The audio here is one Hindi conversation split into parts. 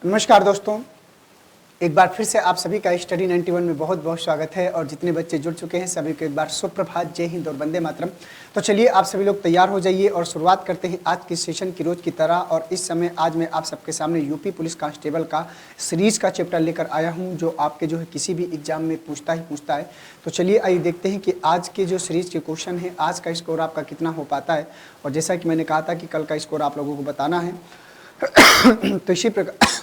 नमस्कार दोस्तों, एक बार फिर से आप सभी का स्टडी 91 में बहुत बहुत स्वागत है। और जितने बच्चे जुड़ चुके हैं सभी को एक बार सुप्रभात, जय हिंद और वंदे मातरम। तो चलिए आप सभी लोग तैयार हो जाइए और शुरुआत करते हैं आज के सेशन की रोज की तरह। और इस समय आज मैं आप सबके सामने यूपी पुलिस कांस्टेबल का सीरीज का चैप्टर लेकर आया हूं, जो आपके जो है किसी भी एग्जाम में पूछता है। तो चलिए आइए देखते हैं कि आज के जो सीरीज के क्वेश्चन है, आज का स्कोर आपका कितना हो पाता है। और जैसा कि मैंने कहा था कि कल का स्कोर आप लोगों को बताना है तो इसी प्रकार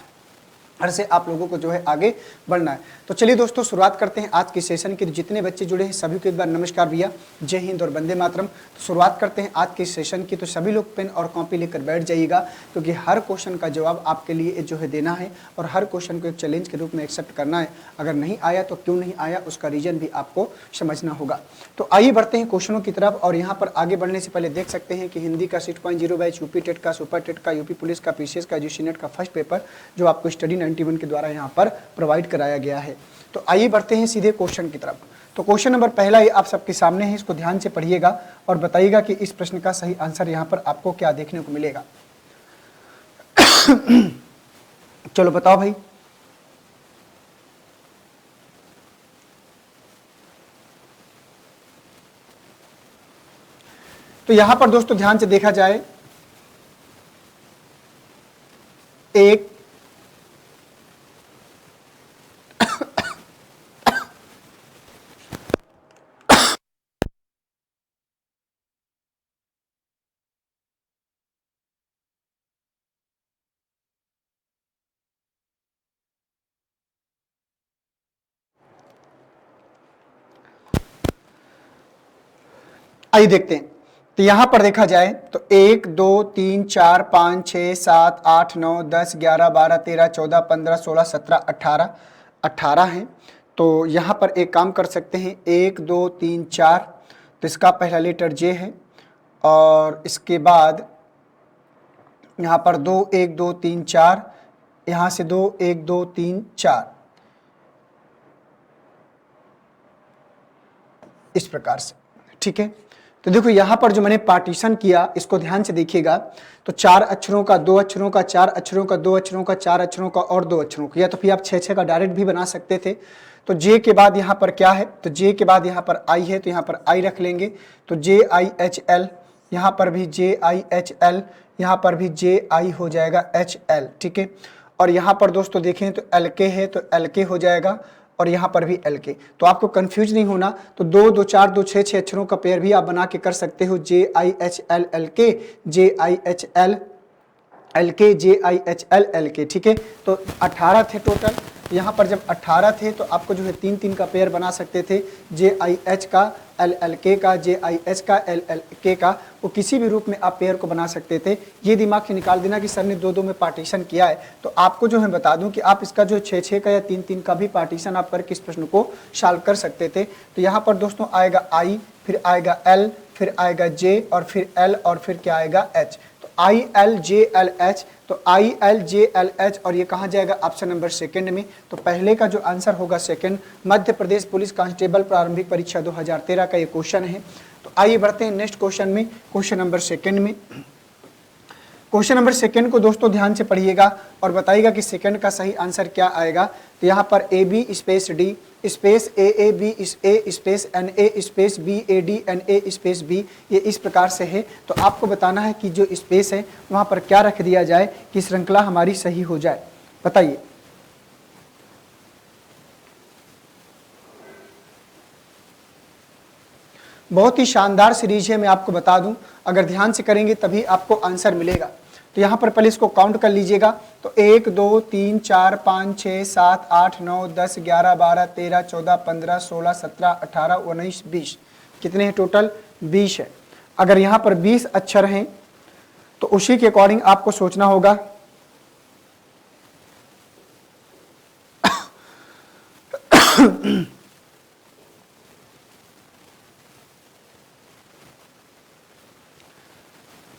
से आप लोगों को जो है आगे बढ़ना है। तो चलिए दोस्तों शुरुआत करते हैं आज की सेशन की। जितने बच्चे जुड़े हैं सभी को एक बार नमस्कार भैया, जय हिंद और वंदे मातरम। तो शुरुआत करते हैं आज के सेशन की। तो सभी लोग पेन और कॉपी लेकर बैठ जाइएगा, क्योंकि हर क्वेश्चन का जवाब आपके लिए जो है देना है और हर क्वेश्चन को एक चैलेंज के रूप में एक्सेप्ट करना है। अगर नहीं आया तो क्यों नहीं आया उसका रीजन भी आपको समझना होगा। तो आइए बढ़ते हैं क्वेश्चनों की तरफ। और यहाँ पर आगे बढ़ने से पहले देख सकते हैं कि हिंदी का 6.0 बैच, यूपी टेट का, सुपर टेट का, यूपी पुलिस का, पीसीएस का, यूजी नेट का फर्स्ट पेपर जो आपको स्टडी 91 के द्वारा यहाँ पर प्रोवाइड कराया गया है। तो आइए बढ़ते हैं सीधे क्वेश्चन की तरफ। तो क्वेश्चन नंबर पहला ये आप सबके सामने है, इसको ध्यान से पढ़िएगा और बताइएगा कि इस प्रश्न का सही आंसर यहाँ पर आपको क्या देखने को मिलेगा। चलो बताओ भाई। तो यहां पर दोस्तों ध्यान से देखा जाए, एक आइए देखते हैं। तो यहां पर देखा जाए तो 1 2 3 4 5 6 7 8 9 10 11 12 13 14 15 16 17 18 18 हैं। तो यहां पर एक काम कर सकते हैं, 1 2 3 4, तो इसका पहला लेटर जे है। और इसके बाद यहाँ पर 2 1 2 3 4, यहाँ से 2 1 2 3 4, इस प्रकार से। ठीक है, तो देखो यहाँ पर जो मैंने पार्टीशन किया इसको ध्यान से देखिएगा। तो 4 अक्षरों का, 2 अक्षरों का, 4 अक्षरों का, 2 अक्षरों का, 4 अक्षरों का और 2 अक्षरों का, या तो फिर आप 6 का डायरेक्ट भी बना सकते थे। तो जे के बाद यहाँ पर क्या है, तो जे के बाद यहाँ पर आई है, तो यहाँ पर आई रख लेंगे। तो JIHL, यहाँ पर भी JIHL, यहाँ पर भी JI हो जाएगा HL। ठीक है, और यहाँ पर दोस्तों देखें तो LK है तो LK हो जाएगा, और यहाँ पर भी LK। तो आपको कंफ्यूज नहीं होना। तो 2 2 4 2 6 अक्षरों का पेयर भी आप बना के कर सकते हो, JIHL LK, JIHL LK, JIHL LK। ठीक है, तो 18 थे टोटल। यहाँ पर जब 18 थे तो आपको जो है 3 3 का पेयर बना सकते थे, JIH का, LLK का, JIH का, LLK का, वो किसी भी रूप में आप पेयर को बना सकते थे। ये दिमाग से निकाल देना कि सर ने 2 2 में पार्टीशन किया है। तो आपको जो है बता दूं कि आप इसका जो 6 6 का या 3 3 का भी पार्टीशन आप करके इस प्रश्न को सॉल्व कर सकते थे। तो यहाँ पर दोस्तों आएगा I, फिर आएगा L, फिर आएगा J, और फिर L, और फिर क्या आएगा H। ILJLH, तो ILJLH, और ये कहाँ जाएगा, ऑप्शन नंबर सेकंड में। तो पहले का जो आंसर होगा second, Madhya Pradesh police constable प्रारंभिक परीक्षा 2013 का ये क्वेश्चन है। तो आइए बढ़ते हैं नेक्स्ट क्वेश्चन में, क्वेश्चन नंबर सेकंड में। क्वेश्चन नंबर सेकंड को दोस्तों ध्यान से पढ़िएगा और बताइएगा कि सेकंड का सही आंसर क्या आएगा। तो यहाँ पर AB space D space AAB A space NA space BAD NA space B, ये इस प्रकार से है। तो आपको बताना है कि जो स्पेस है वहाँ पर क्या रख दिया जाए कि श्रृंखला हमारी सही हो जाए। बताइए। बहुत ही शानदार सीरीज है, मैं आपको बता दूं, अगर ध्यान से करेंगे तभी आपको आंसर मिलेगा। तो यहाँ पर पहले इसको काउंट कर लीजिएगा। तो 1 2 3 4 5 6 7 8 9 10 11 12 13 14 15 16 17 18 19 20, कितने हैं टोटल, 20 है। अगर यहाँ पर 20 अक्षर हैं तो उसी के अकॉर्डिंग आपको सोचना होगा।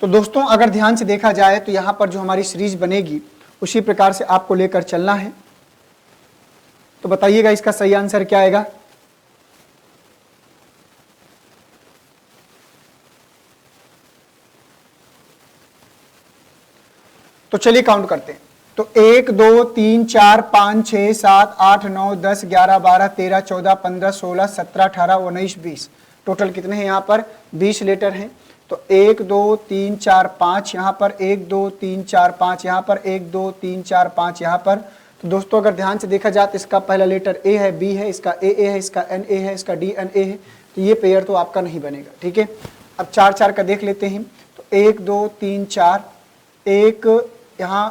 तो दोस्तों अगर ध्यान से देखा जाए तो यहाँ पर जो हमारी सीरीज बनेगी उसी प्रकार से आपको लेकर चलना है। तो बताइएगा इसका सही आंसर क्या आएगा। तो चलिए काउंट करते हैं। तो 1 2 3 4 5 6 7 8 9 10 11 12 13 14 15 16 17 18 19 20 टोटल कितने हैं यहाँ पर 20 लेटर हैं। तो 1 2 3 4 5 यहाँ पर 1 2 3 4 5 यहाँ पर 1 2 3 4 5 यहाँ पर। तो दोस्तों अगर ध्यान से देखा जाए तो इसका पहला लेटर ए है, बी है, इसका ए है, इसका एन ए है, इसका डी एन ए है। तो ये पेयर तो आपका नहीं बनेगा। ठीक है, अब 4 4 का देख लेते हैं। तो 1 2 3 4 एक यहाँ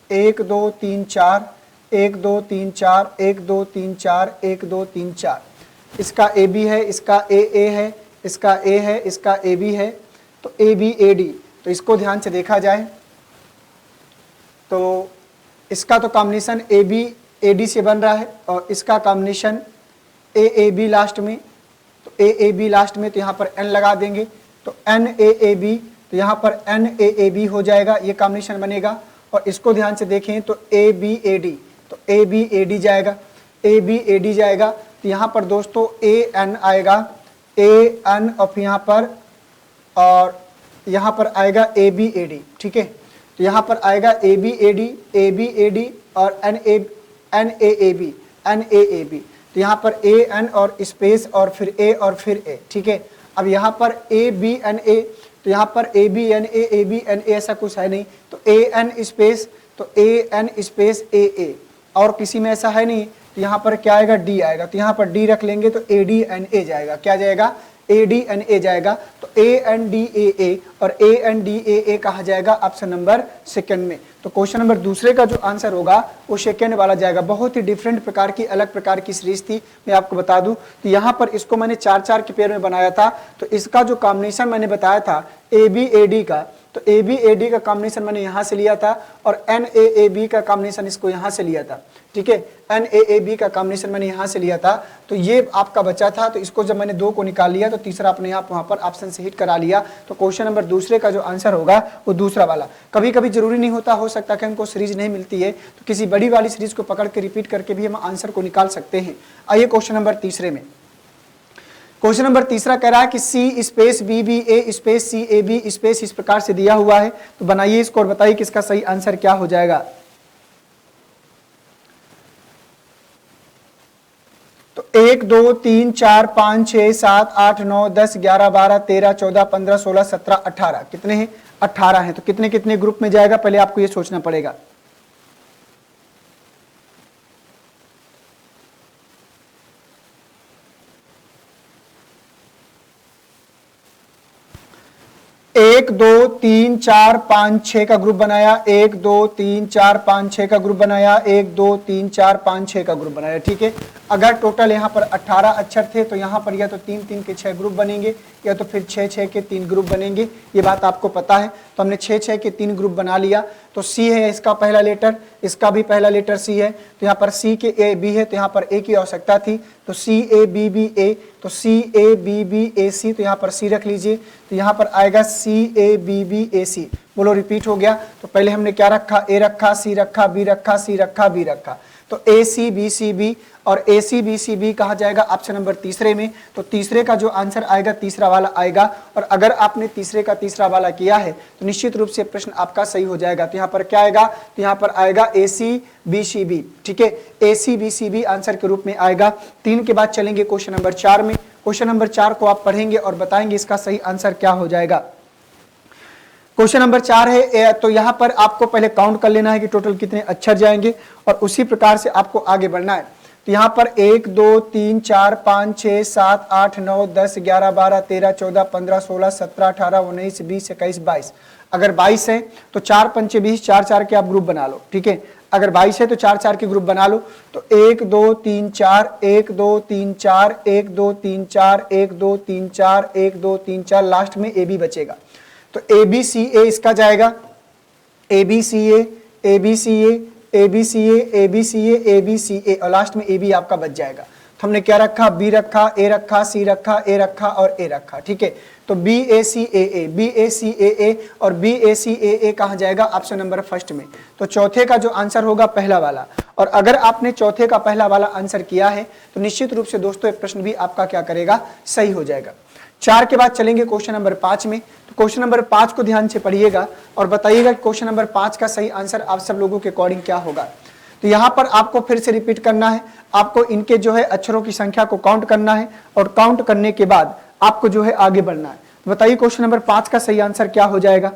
1 2 3 4 1 2 3 4 1 2 3 4 1 2 3 4 इसका ए बी है, इसका ए है, इसका ए है, इसका ए बी है। तो ए बी ए डी। तो इसको ध्यान से देखा जाए तो इसका तो combination A B A D से बन रहा है और इसका कॉम्बिनेशन ए बी लास्ट में। तो ए बी लास्ट में तो यहाँ पर एन लगा देंगे तो एन ए बी। तो यहाँ पर एन ए बी हो जाएगा, ये कॉम्बिनेशन बनेगा। और इसको ध्यान से देखें तो ए बी ए डी। तो ए बी ए डी जाएगा, ए बी ए डी जाएगा। तो यहाँ पर दोस्तों ए एन आएगा, ए एन और फिर यहाँ पर और यहाँ पर आएगा ए बी ए डी। ठीक है, तो यहाँ पर आएगा ए बी ए डी और एन ए बी तो यहाँ पर ए एन और स्पेस और फिर ए। ठीक है, अब यहाँ पर ए बी एन ए। तो यहाँ पर ए बी एन ए ऐसा कुछ है नहीं। तो ए एन स्पेस तो ए एन स्पेस ए और किसी में ऐसा है नहीं। तो यहाँ पर क्या आएगा डी आएगा। तो यहाँ पर डी रख लेंगे तो ए डी एन ए जाएगा। क्या जाएगा ए डी एन ए जाएगा। तो ए एन डी ए और ए एन डी ए कहा जाएगा ऑप्शन नंबर सेकंड में। तो क्वेश्चन नंबर दूसरे का जो आंसर होगा वो सेकंड वाला जाएगा। बहुत ही डिफरेंट प्रकार की अलग प्रकार की सीरीज थी, मैं आपको बता दूं। तो यहाँ पर इसको मैंने 4 4 के पेयर में बनाया था। तो इसका जो कॉम्बिनेशन मैंने बताया था ए बी ए डी का, तो ए बी ए डी का कॉम्बिनेशन मैंने यहाँ से लिया था और एन ए बी का कॉम्बिनेशन इसको यहाँ से लिया था। ठीक है, एन ए बी का कॉम्बिनेशन मैंने यहाँ से लिया था। तो ये आपका बचा था। तो इसको जब मैंने 2 को निकाल लिया तो तीसरा अपने आप वहाँ पर ऑप्शन से हिट करा लिया। तो क्वेश्चन नंबर दूसरे का जो आंसर होगा वो दूसरा वाला। कभी कभी जरूरी नहीं होता, हो सकता है कि हमको सीरीज नहीं मिलती है तो किसी बड़ी वाली सीरीज को पकड़ के रिपीट करके भी हम आंसर को निकाल सकते हैं। आइए क्वेश्चन नंबर तीसरे में। क्वेश्चन नंबर तीसरा कह रहा है कि C space B B A space C A B space इस प्रकार से दिया हुआ है। तो बनाइए इसको और बताइए कि इसका सही आंसर क्या हो जाएगा। तो 1 2 3 4 5 6 7 8 9 10 11 12 13 14 15 16 17 18 कितने हैं 18 हैं। तो कितने कितने ग्रुप में जाएगा पहले आपको ये सोचना पड़ेगा। एक 2 3 4 5 6 का ग्रुप बनाया, 1 2 3 4 5 6 का ग्रुप बनाया, 1 2 3 4 5 6 का ग्रुप बनाया। ठीक है, अगर टोटल यहाँ पर 18 अक्षर थे तो यहाँ पर या तो 3 3 के 6 ग्रुप बनेंगे या तो फिर 6 6 के 3 ग्रुप बनेंगे। ये बात आपको पता है। तो हमने 6 6 के 3 ग्रुप बना लिया। तो सी है इसका पहला लेटर, इसका भी पहला लेटर सी है। तो यहाँ पर सी के ए बी है तो यहाँ पर ए की आवश्यकता थी। तो सी ए बी बी ए, तो सी ए बी बी ए सी, तो यहाँ पर सी रख लीजिए। तो यहाँ पर आएगा सी ए बी बी ए सी। बोलो रिपीट हो गया। तो पहले हमने क्या रखा, ए रखा, सी रखा, बी रखा, सी रखा, बी रखा। तो ए सी बी सी बी और ए सी बी सी बी कहा जाएगा ऑप्शन नंबर तीसरे में। तो तीसरे का जो आंसर आएगा तीसरा वाला आएगा। और अगर आपने तीसरे का तीसरा वाला किया है तो निश्चित रूप से प्रश्न आपका सही हो जाएगा। तो यहाँ पर क्या आएगा, तो यहाँ पर आएगा ए सी बी सी बी। ठीक है, A C B C B answer के रूप में आएगा। 3 के बाद चलेंगे क्वेश्चन नंबर 4 में। क्वेश्चन नंबर 4 को आप पढ़ेंगे और बताएंगे इसका सही आंसर क्या हो जाएगा। क्वेश्चन नंबर 4 है। तो यहाँ पर आपको पहले काउंट कर लेना है कि टोटल कितने अक्षर जाएंगे और उसी प्रकार से आपको आगे बढ़ना है। तो यहाँ पर 1 2 3 4 5 6 7 8 9 10 11 12 13 14 15 16 17 18 19 20 21 22। अगर 22 है तो 4 पंचे 20, 4 4 के आप ग्रुप बना लो। ठीक है, अगर 22 है तो 4 4 के ग्रुप बना लो। तो 1 2 3 4 1 2 3 4 1 2 3 4 1 2 3 4 1 2 3 4 लास्ट में ए बी बचेगा। तो ए बी सी ए इसका जाएगा, A B C A, A B C A, A B C A, A B C A, A B C A और लास्ट में ए बी आपका बच जाएगा। तो हमने क्या रखा, बी रखा, ए रखा, सी रखा, ए रखा और ए रखा। ठीक है, तो B A C A, B A C A और बी ए सी ए कहाँ जाएगा ऑप्शन नंबर फर्स्ट में। तो चौथे का जो आंसर होगा पहला वाला। और अगर आपने चौथे का पहला वाला आंसर किया है तो निश्चित रूप से दोस्तों ये प्रश्न भी आपका क्या करेगा, सही हो जाएगा। 4 के बाद चलेंगे क्वेश्चन नंबर 5 में। तो क्वेश्चन नंबर 5 को ध्यान से पढ़िएगा और बताइएगा कि क्वेश्चन नंबर 5 का सही आंसर आप सब लोगों के अकॉर्डिंग क्या होगा। तो यहाँ पर आपको फिर से रिपीट करना है, आपको इनके जो है अक्षरों की संख्या को काउंट करना है और काउंट करने के बाद आपको जो है आगे बढ़ना है। तो बताइए क्वेश्चन नंबर 5 का सही आंसर क्या हो जाएगा।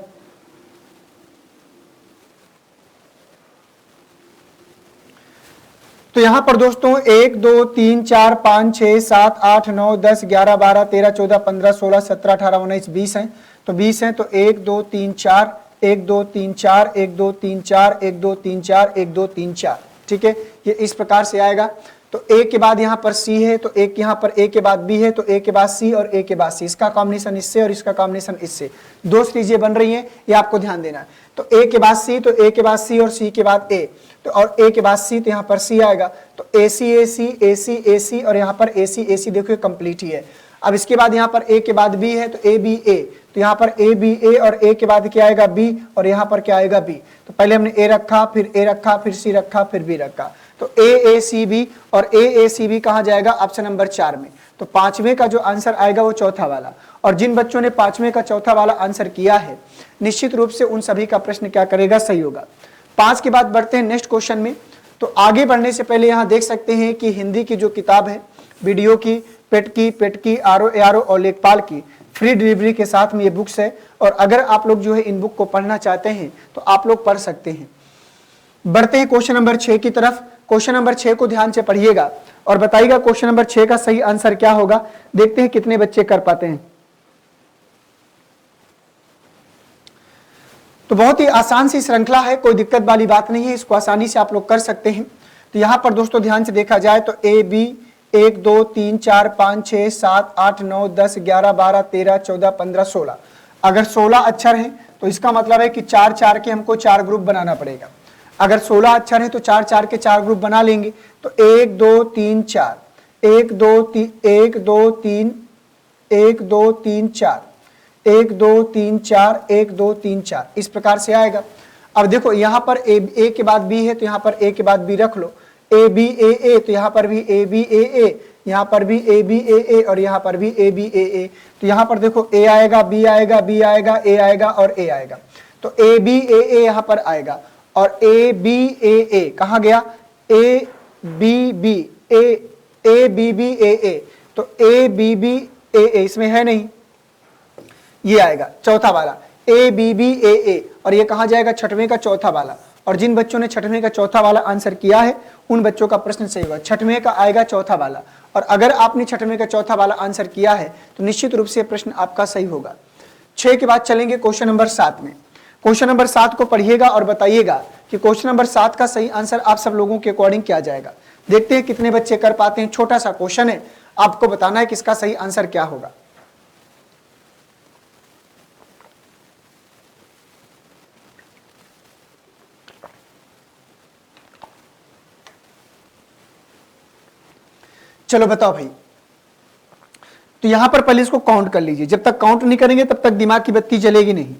तो यहां पर दोस्तों 1 2 3 4 5 6 7 8 9 10 11 12 13 14 15 16 17 18 19 20 हैं। तो 20 हैं, तो 1 2 3 4 1 2 3 4 1 2 3 4 1 2 3 4 1 2 3 4। ठीक है, ये इस प्रकार से आएगा। तो ए के बाद यहाँ पर सी है, तो एक यहाँ पर ए के बाद बी है, तो ए के बाद सी और ए के बाद सी, इसका कॉम्बिनेशन इससे और इसका कॉम्बिनेशन इससे, दो सीरीजें बन रही हैं, ये आपको ध्यान देना है। तो ए के बाद सी, तो ए के बाद सी और सी के बाद ए, तो और ए के बाद सी, तो यहाँ पर सी आएगा। तो ए सी ए सी ए सी ए सी और यहाँ पर ए सी देखिए कंप्लीट ही है। अब इसके बाद यहाँ पर ए के बाद बी है, तो ए बी ए, तो यहाँ पर ए बी ए और ए के बाद क्या आएगा बी और यहाँ पर क्या आएगा बी। तो पहले हमने ए रखा, फिर ए रखा, फिर सी रखा, फिर बी रखा। तो ए सी बी और ए सी बी कहाँ जाएगा, ऑप्शन नंबर 4 में। तो 5वें का जो आंसर आएगा वो चौथा वाला। और जिन बच्चों ने 5वें का चौथा वाला आंसर किया है निश्चित रूप से उन सभी का प्रश्न क्या करेगा, सही होगा। 5 के बाद बढ़ते हैं नेक्स्ट क्वेश्चन में। तो आगे बढ़ने से पहले यहाँ देख सकते हैं कि हिंदी की जो किताब है वीडियो की, पेट की आरो और लेखपाल की फ्री डिलीवरी के साथ में ये बुक्स है। और अगर आप लोग जो है इन बुक को पढ़ना चाहते हैं तो आप लोग पढ़ सकते हैं। बढ़ते हैं क्वेश्चन नंबर 6 की तरफ। क्वेश्चन नंबर 6 को ध्यान से पढ़िएगा और बताइएगा क्वेश्चन नंबर 6 का सही आंसर क्या होगा। देखते हैं कितने बच्चे कर पाते हैं। तो बहुत ही आसान सी श्रृंखला है, कोई दिक्कत वाली बात नहीं है, इसको आसानी से आप लोग कर सकते हैं। तो यहां पर दोस्तों ध्यान से देखा जाए तो ए बी 1 2 3 4 5 6 7 8 9 10 11 12 13 14 15 16, अगर 16 अक्षर हैं तो इसका मतलब है कि 4 4 के हमको 4 ग्रुप बनाना पड़ेगा। अगर 16 अक्षर है तो 4 4 के 4 ग्रुप बना लेंगे। तो 1 2 3 4 1 2 3 1 2 3 1 2 3 4 1 2 3 4 1 2 3 4, इस प्रकार से आएगा। अब देखो यहाँ पर ए के बाद बी है तो यहाँ पर ए के बाद बी रख लो, ए बी ए, तो यहाँ पर भी ए बी ए, यहाँ पर भी ए बी ए और यहाँ पर भी ए बी ए। तो यहाँ पर देखो ए आएगा, बी आएगा, बी आएगा, ए आएगा और ए आएगा। तो ए बी ए यहाँ पर आएगा और ए बी ए कहाँ गया, ए बी बी ए, तो ए बी बी ए इसमें है नहीं, ये आएगा चौथा वाला ए बी बी ए और ये कहाँ जाएगा, छठवें का चौथा वाला। और जिन बच्चों ने छठवें का चौथा वाला आंसर किया है उन बच्चों का प्रश्न सही होगा, छठवें का आएगा चौथा वाला। और अगर आपने छठवें का चौथा वाला आंसर किया है तो निश्चित रूप से प्रश्न आपका सही होगा। 6 के बाद चलेंगे क्वेश्चन नंबर 7 में। क्वेश्चन नंबर 7 को पढ़िएगा और बताइएगा कि क्वेश्चन नंबर 7 का सही आंसर आप सब लोगों के अकॉर्डिंग क्या जाएगा। देखते हैं कितने बच्चे कर पाते हैं। छोटा सा क्वेश्चन है, आपको बताना है कि इसका सही आंसर क्या होगा। चलो बताओ भाई। तो यहां पर पहले इसको काउंट कर लीजिए, जब तक काउंट नहीं करेंगे तब तक दिमाग की बत्ती जलेगी नहीं।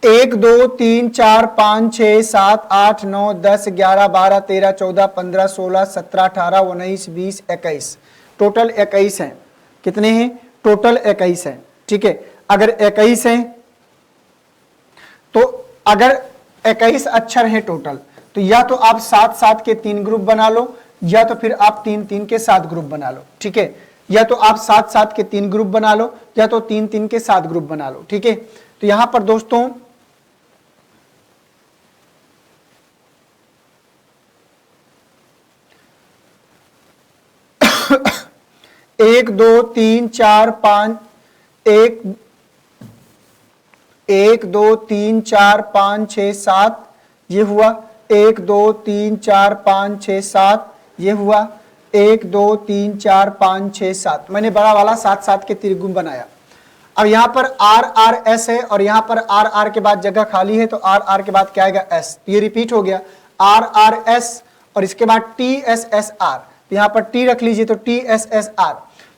एक 2 3 4 5 6 7 8 9 10 11 12 13 14 15 16 17 18 19 20 21, टोटल 21 हैं। कितने हैं, टोटल 21 हैं। ठीक है, अगर 21 हैं तो अगर 21 अक्षर हैं टोटल, तो या तो आप 7 7 के 3 ग्रुप बना लो या तो फिर आप 3 3 के 7 ग्रुप बना लो। ठीक है, या तो आप 7 7 के 3 ग्रुप बना लो या तो 3 3 के 7 ग्रुप बना लो। ठीक है, तो यहां पर दोस्तों एक 2 3 4 5 1 2 3 4 5 6 7 ये हुआ, 1 2 3 4 5 6 7 ये हुआ, 1 2 3 4 5 6 7, मैंने बड़ा वाला 7 7 के त्रिगुण बनाया। अब यहाँ पर आर आर एस है और यहाँ पर आर आर के बाद जगह खाली है तो आर आर के बाद क्या आएगा, एस, ये रिपीट हो गया आर आर एस और इसके बाद टी एस एस आर, तो यहाँ पर टी रख लीजिए तो टी एस एस आर,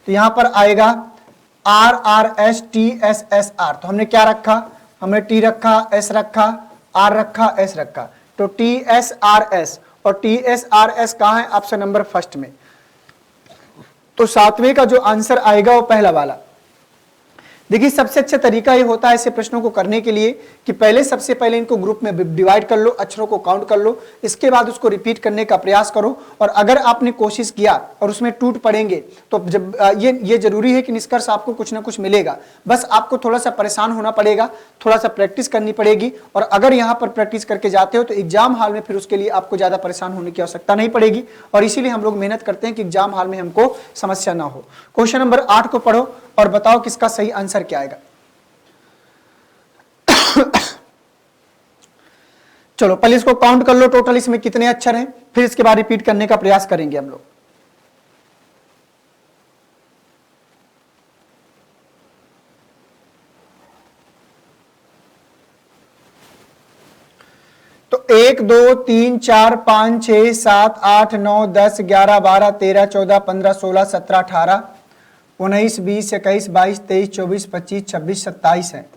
तो यहाँ पर आएगा R R S T S S R. तो हमने क्या रखा, हमने टी रखा, एस रखा, आर रखा, एस रखा, तो TSRS, और TSRS कहाँ है? ऑप्शन नंबर फर्स्ट में। तो 7वें का जो आंसर आएगा वो पहला वाला। देखिए सबसे अच्छा तरीका ये होता है ऐसे प्रश्नों को करने के लिए कि पहले सबसे पहले इनको ग्रुप में डिवाइड कर लो, अक्षरों को काउंट कर लो, इसके बाद उसको रिपीट करने का प्रयास करो। और अगर आपने कोशिश किया और उसमें टूट पड़ेंगे तो जब ये जरूरी है कि निष्कर्ष आपको कुछ ना कुछ मिलेगा। बस आपको थोड़ा सा परेशान होना पड़ेगा, थोड़ा सा प्रैक्टिस करनी पड़ेगी। और अगर यहाँ पर प्रैक्टिस करके जाते हो तो एग्जाम हॉल में फिर उसके लिए आपको ज्यादा परेशान होने की आवश्यकता नहीं पड़ेगी। और इसीलिए हम लोग मेहनत करते हैं कि एग्जाम हॉल में हमको समस्या ना हो। क्वेश्चन नंबर 8 को पढ़ो और बताओ किसका सही आंसर क्या आएगा। चलो पहले इसको काउंट कर लो, टोटल इसमें कितने अक्षर हैं, फिर इसके बाद रिपीट करने का प्रयास करेंगे हम लोग। तो 1 2 3 4 5 6 7 8 9 10 11 12 13 14 15 16 17 18 19 20 21 22 23 24 25 26 27 हैं।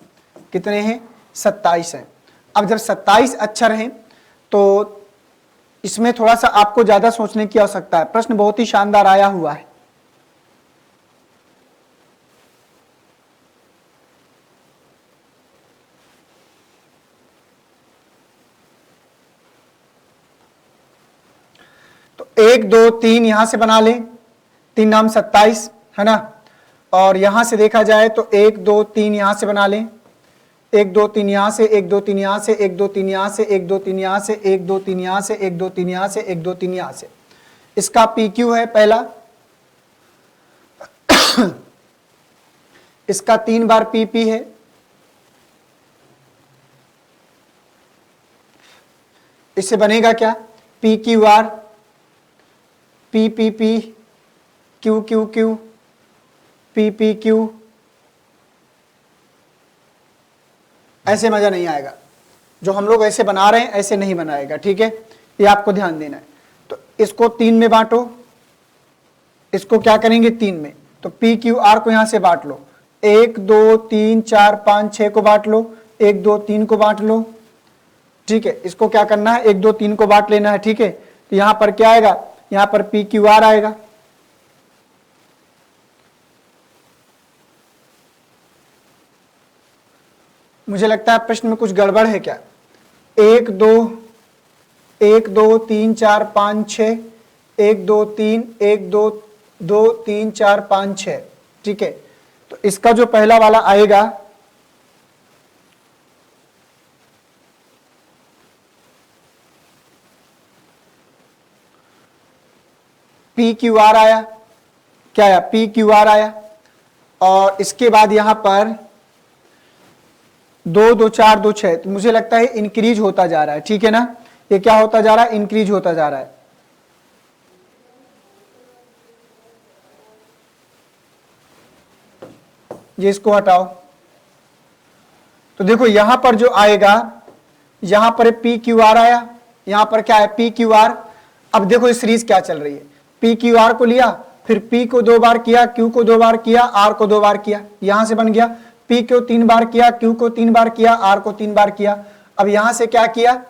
कितने हैं? 27 हैं। अब जब 27 अक्षर हैं तो इसमें थोड़ा सा आपको ज्यादा सोचने की आवश्यकता है। प्रश्न बहुत ही शानदार आया हुआ है। तो 1 2 3 यहां से बना लें, 3 नाम 27 है ना। और यहां से देखा जाए तो 1 2 3 यहां से बना लें, 1 2 3 यहां से, 1 2 3 यहां से, 1 2 3 यहां से, 1 2 3 यहां से, 1 2 3 यहां से, 1 2 3 यहां से, 1 2 3 यहां से। इसका PQ है पहला, इसका 3 बार PP है, इससे बनेगा क्या? PQR, PPP, QQQ, PPQ। ऐसे मजा नहीं आएगा, जो हम लोग ऐसे बना रहे हैं ऐसे नहीं बनाएगा, ठीक है, ये आपको ध्यान देना है। तो इसको 3 में बांटो, इसको क्या करेंगे 3 में, तो PQR को यहां से बांट लो, 1 2 3 4 5 6 को बांट लो, 1 2 3 को बांट लो, ठीक है। इसको क्या करना है? 1 2 3 को बांट लेना है, ठीक है। तो यहां पर क्या आएगा? यहां पर PQR आएगा। मुझे लगता है प्रश्न में कुछ गड़बड़ है क्या? 1 2 3 4 5 6, 1 2 3 1 2 2 3 4 5 6, ठीक है। तो इसका जो पहला वाला आएगा PQR आया, क्या आया? PQR आया। और इसके बाद यहां पर 2 2 4 2 6, तो मुझे लगता है इंक्रीज होता जा रहा है, ठीक है ना। ये क्या होता जा रहा है? इंक्रीज होता जा रहा है। ये इसको हटाओ। तो देखो यहां पर जो आएगा, यहां पर PQR आया, यहां पर क्या है? PQR। अब देखो ये सीरीज क्या चल रही है, PQR को लिया, फिर P को 2 बार किया, Q को 2 बार किया, R को 2 बार किया, यहां से बन गया P को 3 बार किया, Q को 3 बार किया, R को 3 बार किया। अब यहां से क्या किया?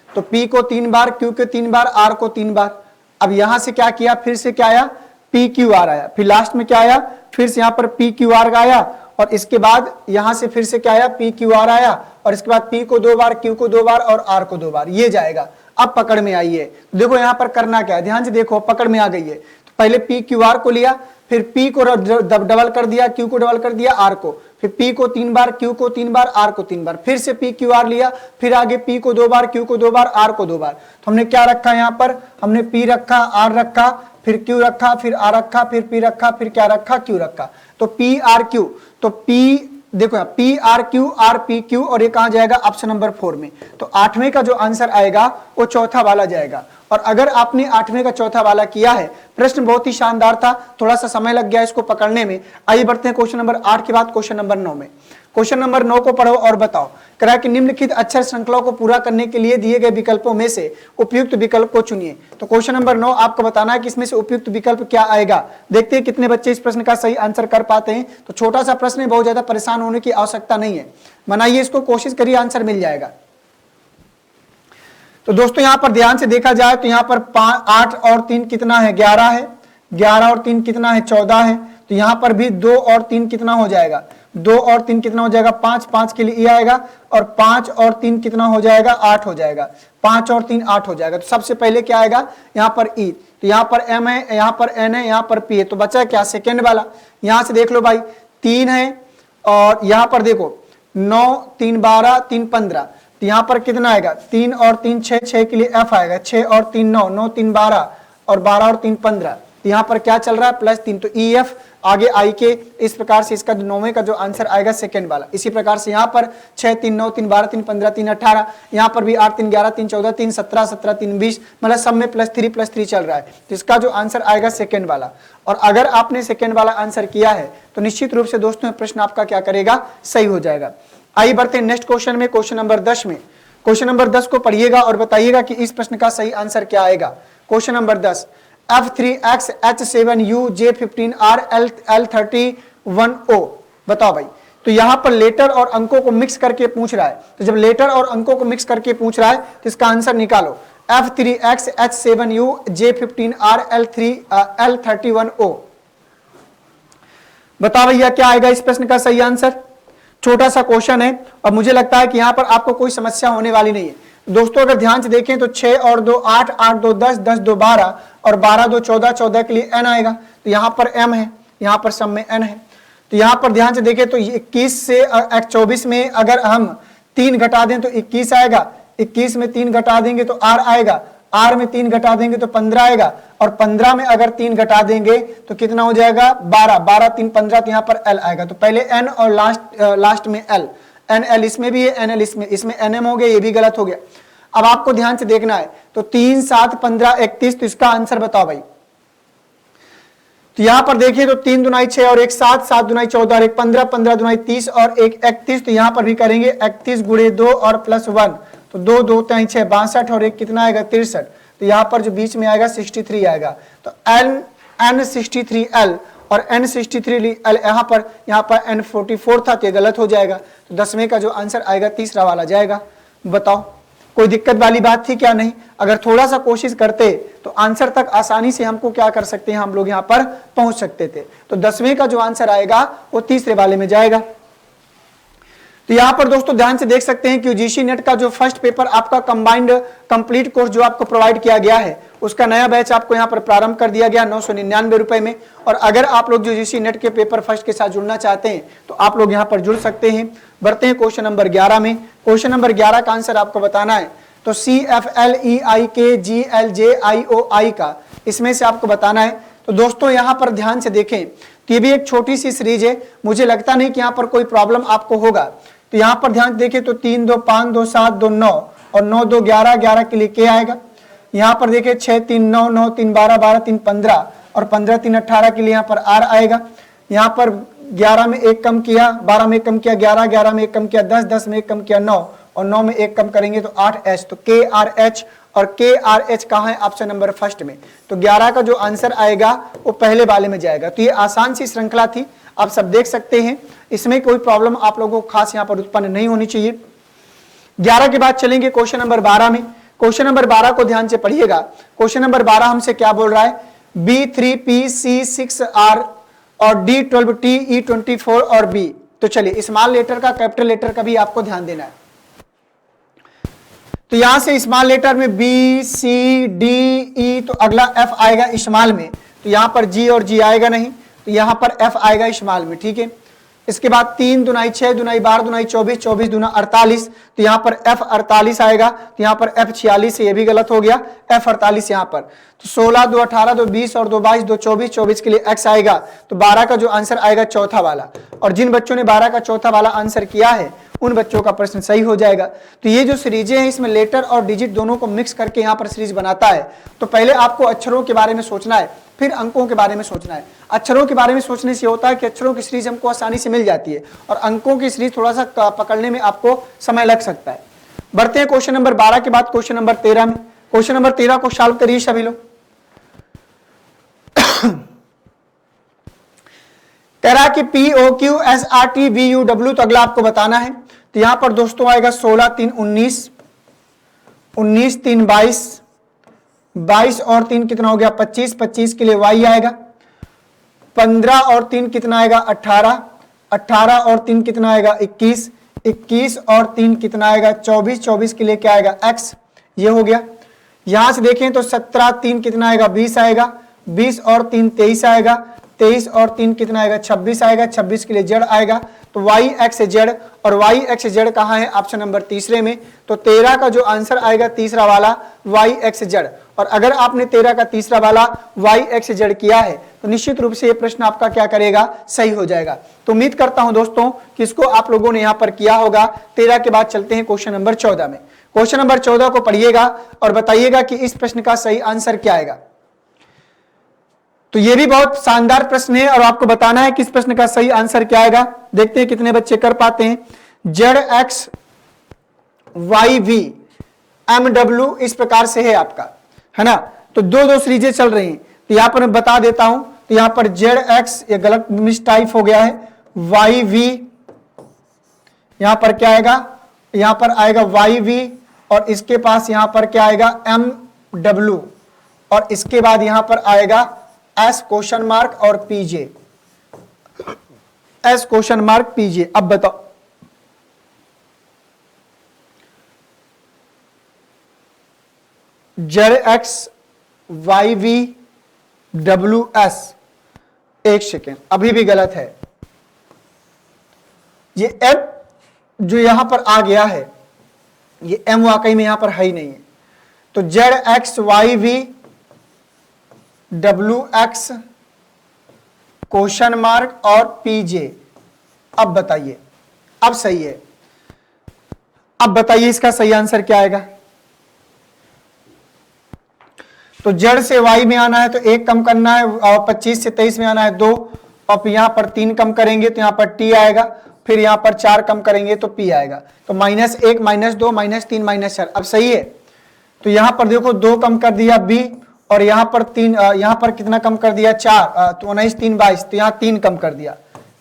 तो P को 3 बार, Q को 3 बार, R को 3 बार। अब यहां से क्या किया? फिर से क्या आया? PQR आया। फिर लास्ट में क्या आया? फिर से यहां पर PQR आया, और इसके बाद यहां से फिर से क्या आया? PQR आया, और इसके बाद P को 2 बार, Q को 2 बार और R को 2 बार। ये जाएगा। अब पकड़ में आई है। देखो यहां पर करना क्या है, ध्यान से देखो, पकड़ में आ गई है। तो पहले PQR को लिया, फिर P को डबल कर दिया, Q को डबल कर दिया, R को, फिर P को 3 बार, Q को 3 बार, R को 3 बार, फिर से PQR लिया, फिर आगे P को 2 बार, Q को 2 बार, R को 2 बार। तो हमने क्या रखा यहां पर? हमने P रखा, R रखा, फिर Q रखा, फिर R रखा, फिर P रखा, फिर क्या रखा? Q रखा। तो PRQ, तो P देखो PRQ, RPQ, और ये कहां जाएगा? ऑप्शन नंबर 4 में। तो 8वें का जो आंसर आएगा वो चौथा वाला जाएगा। और अगर आपने 8वें का चौथा वाला किया है, प्रश्न बहुत ही शानदार था, थोड़ा सा समय लग गया इसको पकड़ने में। आइए बढ़ते हैं क्वेश्चन नंबर 8 के बाद क्वेश्चन नंबर 9 में। क्वेश्चन नंबर 9 को पढ़ो और बताओ। कह कि निम्नलिखित अक्षर श्रृंखला को पूरा करने के लिए दिए गए विकल्पों में से उपयुक्त विकल्प को चुनिए। तो क्वेश्चन नंबर 9 आपको बताना है कि इसमें से उपयुक्त विकल्प क्या आएगा। देखते हैं कितने बच्चे इस प्रश्न का सही आंसर कर पाते हैं। तो छोटा सा प्रश्न है, बहुत ज्यादा परेशान होने की आवश्यकता नहीं है, बनाइए इसको, कोशिश करिए, आंसर मिल जाएगा। तो दोस्तों यहां पर ध्यान से देखा जाए तो यहां पर 8 और 3 कितना है, 11 है, 11 और 3 कितना है, 14 है। तो यहां पर भी 2 और 3 कितना हो जाएगा, 2 और 3 कितना हो जाएगा, 5, 5 के लिए ई आएगा, और 5 और 3 कितना हो जाएगा, 8 हो जाएगा, 5 और 3 8 हो जाएगा। तो सबसे पहले क्या आएगा यहाँ पर ई, तो यहाँ पर एम है, यहाँ पर एन है, यहाँ पर पी है, तो बचा क्या, सेकेंड वाला। यहां से देख लो भाई 3 है, और यहां पर देखो 9 3 12 3 15, तो यहां पर कितना आएगा, 3 और 3 6, 6 के लिए एफ आएगा, 6 और 3 9, 9 3 12, और 12 और 3 15। तो यहां पर क्या चल रहा है, +3, तो ई एफ आगे आई के। इस प्रकार से इसका 9वें का जो आंसर आएगा सेकंड वाला। इसी प्रकार से यहां पर 6 3 9 3 12 3 15 3 18, यहां पर भी 8 3 11 3 14 3 17 17 3 20, मतलब सब में +3 चल रहा है। तो इसका जो आंसर आएगा सेकंड वाला। और अगर आपने सेकंड वाला आंसर किया है तो निश्चित रूप से दोस्तों प्रश्न आपका क्या करेगा, सही हो जाएगा। आइए बढ़ते हैं नेक्स्ट क्वेश्चन में, क्वेश्चन नंबर 10 में। क्वेश्चन नंबर 10 को पढ़िएगा और बताइएगा कि इस प्रश्न का सही आंसर क्या आएगा। Question number 10, F3X H7U J15R L31O, बताओ भाई। तो यहां पर लेटर और अंकों को मिक्स करके पूछ रहा है, तो जब लेटर और अंकों को मिक्स करके पूछ रहा है तो इसका आंसर निकालो। F3X H7U J15R L31O, बताओ भैया क्या आएगा इस प्रश्न का सही आंसर। छोटा सा क्वेश्चन है और मुझे लगता है कि यहां पर आपको कोई समस्या होने वाली नहीं है। दोस्तों अगर ध्यान से देखें तो 6 और 2 8, 8 2 10, 10 2 12, और 12 2 14, 14 के लिए n आएगा। तो यहां पर m है, यहां पर सब में n है। तो यहां पर ध्यान से देखें तो 21 से 24 में अगर हम 3 घटा दें तो 21 आएगा, 21 में 3 घटा देंगे तो r आएगा, r में 3 घटा देंगे तो 15 आएगा, और 15 में अगर 3 घटा देंगे तो कितना हो जाएगा, 12, 12 3 15, तो यहां पर l आएगा। तो पहले n और लास्ट में l, NL इसमें भी है, NL इसमें NM हो गया, ये भी गलत हो गया। अब आपको ध्यान से देखना है, तो 3 7 15 31, तो इसका आंसर बताओ भाई। तो यहां पर देखिए तो 3 दुनाई 6 और 1 7, 7 दुनाई 14 और 1 15, 15 दुनाई 30 और 1 31, तो यहां पर भी करेंगे 31 गुणे 2 और +1, तो 2 2 3 6 62, और 1 कितना आएगा 63। तो यहां पर जो बीच में आएगा 63 आएगा। तो N63L और N63L, यहाँ पर N44 था, तो ये गलत हो जाएगा। तो 10वें का जो आंसर आएगा तीसरा वाला जाएगा। बताओ कोई दिक्कत वाली बात थी क्या, नहीं? अगर थोड़ा सा कोशिश करते तो आंसर तक आसानी से हमको क्या कर सकते हैं, हम लोग यहाँ पर पहुंच सकते थे। तो 10वें का जो आंसर आएगा वो तीसरे वाले में जाएगा। तो यहां पर दोस्तों ध्यान से देख सकते हैं कि यूजीसी नेट का जो फर्स्ट पेपर आपका कंबाइंड कंप्लीट कोर्स जो आपको प्रोवाइड किया गया है, उसका नया बैच आपको यहां पर प्रारंभ कर दिया गया 999 रुपए में। और अगर आप लोग यूजीसी नेट के पेपर फर्स्ट के साथ जुड़ना चाहते हैं तो आप लोग यहां पर जुड़ सकते हैं। बढ़ते हैं क्वेश्चन नंबर 11 में। क्वेश्चन नंबर 11 का आंसर आपको बताना है। तो CFLEIKGLJIOI का इसमें से आपको बताना है। तो दोस्तों यहां पर ध्यान से देखें तो ये भी एक छोटी सी सीरीज है, मुझे लगता नहीं कि यहां पर कोई प्रॉब्लम आपको होगा। तो यहां पर ध्यान देखें तो 3 2 5 2 7 2 9 और 9 2 11, 11 के लिए के आएगा। यहां पर देखिए 6 3 9 9 3 12, 12 3 15 और 15 3 18 के लिए यहां पर आर आएगा। यहां पर 11 में 1 कम किया, 12 में 1 कम किया, 11 11 में 1 कम किया, 10 10 में 1 कम किया, 9 और 9 में 1 कम करेंगे तो 8H। तो KRH और KRH कहाँ है, ऑप्शन नंबर फर्स्ट में। तो 11 का जो आंसर आएगा वो पहले वाले में जाएगा। तो ये आसान सी श्रृंखला थी, आप सब देख सकते हैं, इसमें कोई प्रॉब्लम आप लोगों को खास यहाँ पर उत्पन्न नहीं होनी चाहिए। 11 के बाद चलेंगे क्वेश्चन नंबर 12 में। क्वेश्चन नंबर 12 को ध्यान से पढ़िएगा। क्वेश्चन नंबर 12 हमसे क्या बोल रहा है, B3PC6R और D12TE24 और B। तो चलिए स्मॉल लेटर का कैपिटल लेटर का भी आपको ध्यान देना है। तो यहां से स्मॉल लेटर में B C D E, तो अगला F आएगा स्मॉल में। तो यहां पर G और G आएगा नहीं, तो यहां पर F आएगा स्मॉल में, ठीक है। इसके बाद 3 दुनाई 6 दुनाई 12 दुनाई 24, 24 दुना 48, तो यहां पर F 48 आएगा। तो यहां पर F 46 है, ये भी गलत हो गया, F 48 यहां पर। तो 16 2 18 2 20 और 2 22 2 24, 24 के लिए X आएगा। तो 12 का जो आंसर आएगा चौथा वाला। और जिन बच्चों ने 12 का चौथा वाला आंसर किया है उन बच्चों का प्रश्न सही हो जाएगा। तो ये जो सीरीजें हैं इसमें लेटर और डिजिट दोनों को मिक्स करके यहाँ पर सीरीज बनाता है। तो पहले आपको अक्षरों के बारे में सोचना है, फिर अंकों के बारे में सोचना है। अक्षरों के बारे में सोचने से होता है कि अक्षरों की सीरीज हमको आसानी से मिल जाती है और अंकों की सीरीज थोड़ा सा पकड़ने में आपको समय लग सकता है। बढ़ते हैं क्वेश्चन नंबर 12 के बाद क्वेश्चन नंबर 13 में। क्वेश्चन नंबर 13 को सॉल्व करिए सभी लोग। कह रहा है कि POQSRTVUW, तो अगला आपको बताना है। तो यहां पर दोस्तों आएगा 16 3 19 19 3 22, 22 और 3 कितना हो गया 25, 25 के लिए y आएगा। 15 और 3 कितना आएगा 18, 18 और 3 कितना आएगा 21, 21 और 3 कितना आएगा 24, 24 के लिए क्या आएगा x, ये हो गया। यहां से देखें तो 17 3 कितना आएगा 20 आएगा, 20 और 3 23 आएगा, 23 और 3 कितना आएगा 26 आएगा, 26 के लिए z आएगा। तो y x z, और y x z कहाँ है, ऑप्शन नंबर तीसरे में। तो 13 का जो आंसर आएगा तीसरा वाला y x z, और अगर आपने 13 का तीसरा वाला y x z किया है तो निश्चित रूप से ये प्रश्न आपका क्या करेगा, सही हो जाएगा। तो उम्मीद करता हूं दोस्तों कि इसको आप लोगों ने यहां पर किया होगा। 13 के बाद चलते हैं क्वेश्चन नंबर 14 में। क्वेश्चन नंबर 14 को पढ़िएगा और बताइएगा कि इस प्रश्न का सही आंसर क्या आएगा। तो ये भी बहुत शानदार प्रश्न है और आपको बताना है कि इस प्रश्न का सही आंसर क्या आएगा। देखते हैं कितने बच्चे कर पाते हैं। ZX YV MW इस प्रकार से है आपका, है ना। तो दो सीरीजें चल रही हैं, तो यहां पर मैं बता देता हूं। तो यहां पर ZX ये गलत मिस टाइप हो गया है, YV यहां पर क्या आएगा, यहां पर आएगा YV और इसके पास यहां पर क्या आएगा MW, और इसके बाद यहां पर आएगा S क्वेश्चन मार्क और PJ, S question mark PJ। अब बताओ ZX YV WS, एक सेकेंड, अभी भी गलत है। ये M जो यहां पर आ गया है, ये M वाकई में यहां पर है ही नहीं है। तो ZX YV WX question mark और PJ। अब बताइए, अब सही है। अब बताइए इसका सही आंसर क्या आएगा। तो Z से Y में आना है तो 1 कम करना है, और 25 से 23 में आना है 2, और यहां पर 3 कम करेंगे तो यहां पर T आएगा, फिर यहां पर 4 कम करेंगे तो P आएगा। तो -1 -2 -3 -4। अब सही है। तो यहां पर देखो 2 कम कर दिया B, और यहां पर 3, यहां पर कितना कम कर दिया 4, तो 19 3 22, तो यहां 3 कम कर दिया।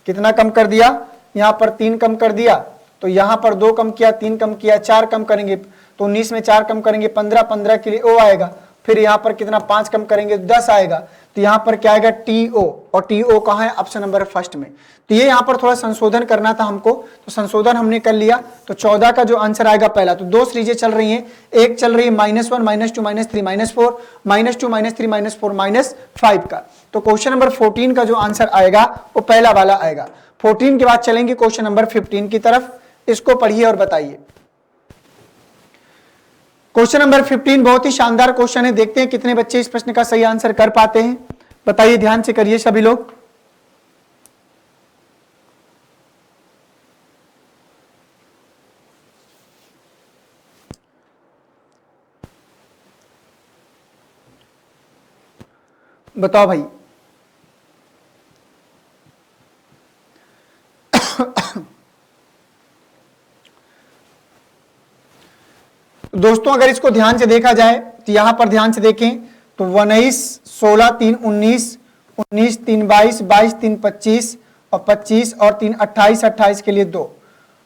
कितना कम कर दिया, यहां पर 3 कम कर दिया। तो यहां पर 2 कम किया, 3 कम किया, 4 कम करेंगे तो 19 में 4 कम करेंगे 15, 15 के लिए O आएगा। फिर यहां पर कितना 5 कम करेंगे 10 आएगा। तो यहां पर क्या आएगा TO, और TO कहां है, ऑप्शन नंबर फर्स्ट में। तो ये यहां पर थोड़ा संशोधन करना था हमको, तो संशोधन हमने कर लिया। तो 14 का जो आंसर आएगा पहला, तो 2 सीरीजें चल रही हैं। एक चल रही है -1 -2 -3 -4, -2 -3 -4 -5 का। तो क्वेश्चन नंबर 14 का जो आंसर आएगा वो पहला वाला आएगा। 14 के बाद चलेंगे क्वेश्चन नंबर 15 की तरफ। इसको पढ़िए और बताइए। क्वेश्चन नंबर 15 बहुत ही शानदार क्वेश्चन है। देखते हैं कितने बच्चे इस प्रश्न का सही आंसर कर पाते हैं। बताइए, ध्यान से करिए सभी लोग। बताओ भाई। दोस्तों अगर इसको ध्यान से देखा जाए तो यहां पर ध्यान से देखें तो 19 16 3 19, 19 3 22, 22 3 25, और 25 और 3 28, 28 के लिए 2।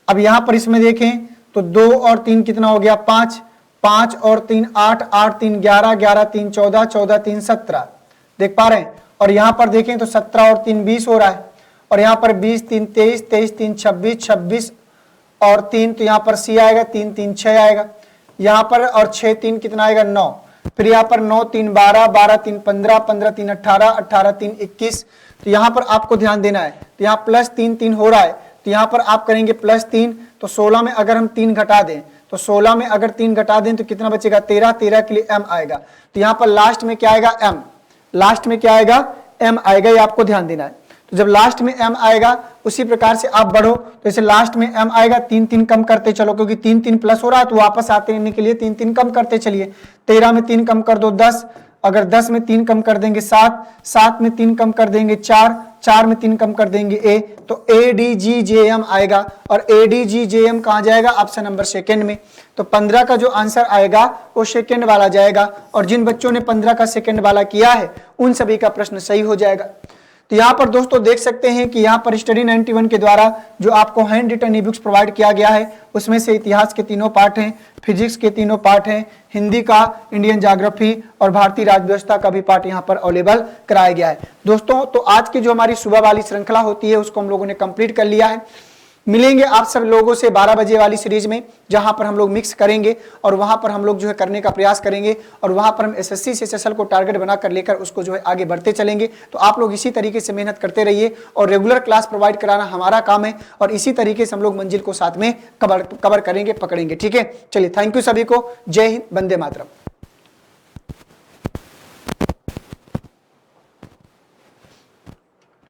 अब यहां पर इसमें देखें तो 2 और 3 कितना हो गया 5, 5 और 3 8, 8 3 11, 11 3 14, 14 3 17। देख पा रहे हैं। और यहां पर देखें तो 17 और 3 20 हो रहा है, और यहां पर 20 3 23, 23 3 26, 26 और 3, तो यहां पर C आएगा, 3 3 6 आएगा यहां पर, और 6 3 कितना आएगा 9। फिर यहां पर 9 3 12, 12 3 15, 15 3 18, 18 3 21। तो यहां पर आपको ध्यान देना है। तो यहां +3 3 हो रहा है, तो यहां पर आप करेंगे +3। तो 16 में अगर हम 3 घटा दें, तो 16 में अगर 3 घटा दें तो कितना बचेगा 13, 13 के लिए M आएगा। तो यहां पर लास्ट में क्या आएगा M, लास्ट में क्या आएगा M आएगा, ये आपको ध्यान देना है। तो जब लास्ट में M आएगा उसी प्रकार से आप बढ़ो, तो इसे लास्ट में M आएगा, 3 3 कम करते चलो, क्योंकि 3 3 प्लस हो रहा है तो वापस आते रहने के लिए 3 3 कम करते चलिए। 13 में 3 कम कर दो 10, अगर 10 में 3 कम कर देंगे 7, 7 में 3 कम कर देंगे 4, 4 में 3 कम कर देंगे A, तो ADGJM आएगा। और ADGJM कहां जाएगा, ऑप्शन नंबर सेकंड में। तो 15 का जो आंसर आएगा वो सेकंड वाला जाएगा, और जिन बच्चों ने 15 का सेकंड वाला किया है उन सभी का प्रश्न सही हो जाएगा। तो यहाँ पर दोस्तों देख सकते हैं कि यहाँ पर स्टडी 91 के द्वारा जो आपको handwritten e books provide किया गया है उसमें से इतिहास के तीनों पार्ट हैं, फिजिक्स के तीनों पार्ट हैं, हिंदी का, इंडियन ज्योग्राफी और भारतीय राज्य व्यवस्था का भी पार्ट यहाँ पर अवेलेबल कराया गया है। दोस्तों तो आज की जो हमारी सुबह वाली श्रृंखला होती है उसको हम लोगों ने कंप्लीट कर लिया है। मिलेंगे आप सब लोगों से 12 बजे वाली सीरीज में, जहां पर हम लोग मिक्स करेंगे और वहां पर हम लोग जो है करने का प्रयास करेंगे और वहां पर हम एसएससी से एसएसएल को टारगेट बनाकर लेकर उसको जो है आगे बढ़ते चलेंगे। तो आप लोग इसी तरीके से मेहनत करते रहिए और रेगुलर क्लास प्रोवाइड कराना हमारा काम है और इसी तरीके से हम लोग मंजिल को साथ में कवर करेंगे, पकड़ेंगे। ठीक है, चलिए थैंक यू सभी को। जय हिंद, वंदे मातरम।